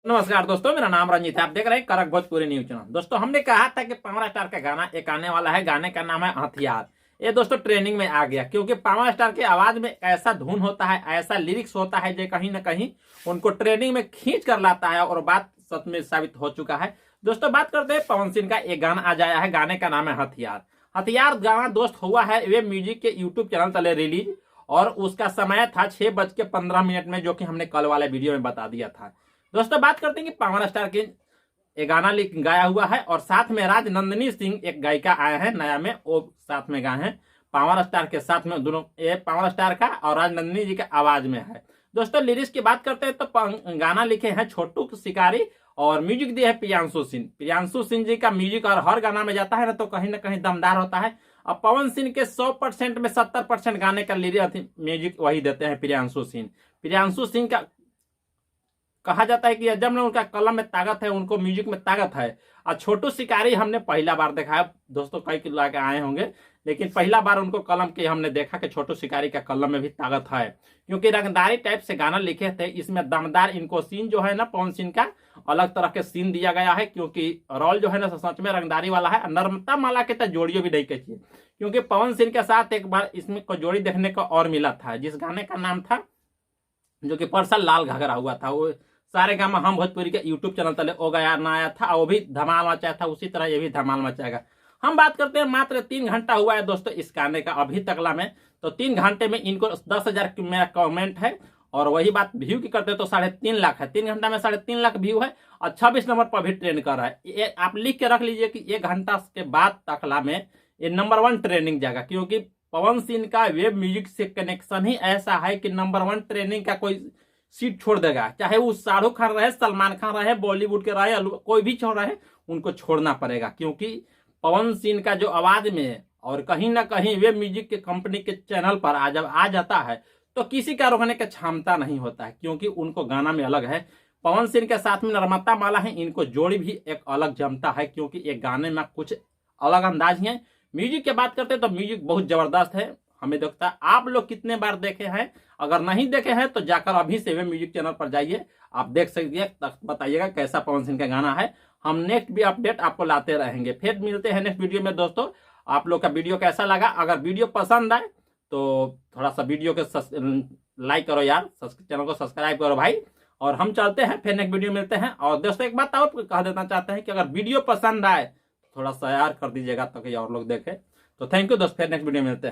नमस्कार दोस्तों, मेरा नाम रंजीत है। आप देख रहे हैं करक भोजपुरी न्यूज चैनल। दोस्तों, हमने कहा था कि पावर स्टार का गाना एक आने वाला है। गाने का नाम है हथियार। ये दोस्तों ट्रेनिंग में आ गया, क्योंकि पावर स्टार की आवाज में ऐसा धुन होता है, ऐसा लिरिक्स होता है जो कहीं ना कहीं उनको ट्रेनिंग में खींच कर लाता है, और बात सच में साबित हो चुका है। दोस्तों, बात करते हैं पवन सिंह का। एक गाना आ जाया है, गाने का नाम है हथियार। हथियार गाना दोस्त हुआ है वे म्यूजिक के यूट्यूब चैनल तले रिलीज, और उसका समय था 6:15 में, जो कि हमने कल वाले वीडियो में बता दिया था। दोस्तों, बात करते हैं कि पावर स्टार के एक गाना गाया हुआ है, और साथ में राजनंदिनी सिंह एक गायिका आए हैं नया में, वो साथ में गाए हैं पावर स्टार के साथ में। दोनों ये पावर स्टार का और राजनंदिनी जी के आवाज में है। दोस्तों, लिरिक्स की बात करते हैं तो गाना लिखे हैं छोटू शिकारी, और म्यूजिक दिए है प्रियांशु सिंह। प्रियांशु सिंह जी का म्यूजिक और हर गाना में जाता है ना कहीं दमदार होता है। अब पवन सिंह के 100% में 70% गाने का लिरिक्स म्यूजिक वही देते हैं प्रियांशु सिंह। प्रियांशु सिंह का कहा जाता है कि जब ना उनका कलम में ताकत है, उनको म्यूजिक में ताकत है। और छोटू शिकारी हमने पहला बार देखा है दोस्तों, कई किलो के आए होंगे, लेकिन पहला बार उनको कलम के हमने देखा कि छोटू शिकारी का कलम में भी ताकत है, क्योंकि रंगदारी टाइप से गाना लिखे थे। इसमें दमदार इनको सीन जो है ना, पवन सिंह का अलग तरह के सीन दिया गया है, क्योंकि रोल जो है ना सच में रंगदारी वाला है। नर्मदा माला के तो जोड़ियों भी नहीं कही, क्योंकि पवन सिंह के साथ एक बार इसमें को जोड़ी देखने को और मिला था, जिस गाने का नाम था जो कि परसल लाल घाघरा हुआ था। वो सारे गामा हम भोजपुरी के यूट्यूब चैनल तले ओ गया ना आया था, वो भी धमाल मचाया था। उसी तरह ये भी धमाल मचाएगा। हम बात करते हैं, मात्र 3 घंटा हुआ है दोस्तों इस गाने का अभी तकला में। तो 3 घंटे में इनको 10,000 मेरा कमेंट है, और वही बात व्यू की करते तो 3.5 लाख है। 3 घंटा में 3.5 लाख व्यू है, और 26 नंबर पर भी ट्रेंड कर रहा है। ये आप लिख के रख लीजिए कि 1 घंटा के बाद तकला में ये नंबर 1 ट्रेंडिंग जाएगा, क्योंकि पवन सिंह का वेब म्यूजिक से कनेक्शन ही ऐसा है कि नंबर 1 ट्रेंडिंग का कोई सीट छोड़ देगा। चाहे वो शाहरुख खान रहे, सलमान खान रहे, बॉलीवुड के रहे, कोई भी छोड़ रहे, उनको छोड़ना पड़ेगा, क्योंकि पवन सिंह का जो आवाज में और कहीं ना कहीं वे म्यूजिक के कंपनी के चैनल पर जब आ जाता है तो किसी का रोकने की क्षमता नहीं होता है, क्योंकि उनको गाना में अलग है। पवन सिंह के साथ में नर्मदा माला है, इनको जोड़ी भी एक अलग जमता है, क्योंकि एक गाने में कुछ अलग अंदाज है। म्यूजिक की बात करते हैं तो म्यूजिक बहुत जबरदस्त है। हमें देखता है आप लोग कितने बार देखे हैं, अगर नहीं देखे हैं तो जाकर अभी से वे म्यूजिक चैनल पर जाइए, आप देख सकते, बताइएगा कैसा पवन सिंह का गाना है। हम नेक्स्ट भी अपडेट आपको लाते रहेंगे। फिर मिलते हैं नेक्स्ट वीडियो में। दोस्तों, आप लोग का वीडियो कैसा लगा? अगर वीडियो पसंद आए तो थोड़ा सा वीडियो के लाइक करो यार, चैनल को सब्सक्राइब करो भाई, और हम चलते हैं फिर नेक्स्ट वीडियो मिलते हैं। और दोस्तों, एक बात और कह देना चाहते हैं कि अगर वीडियो पसंद आए थोड़ा सा यार कर दीजिएगा ताकि और लोग देखें। तो थैंक यू दोस्तों, फिर नेक्स्ट वीडियो मिलते हैं।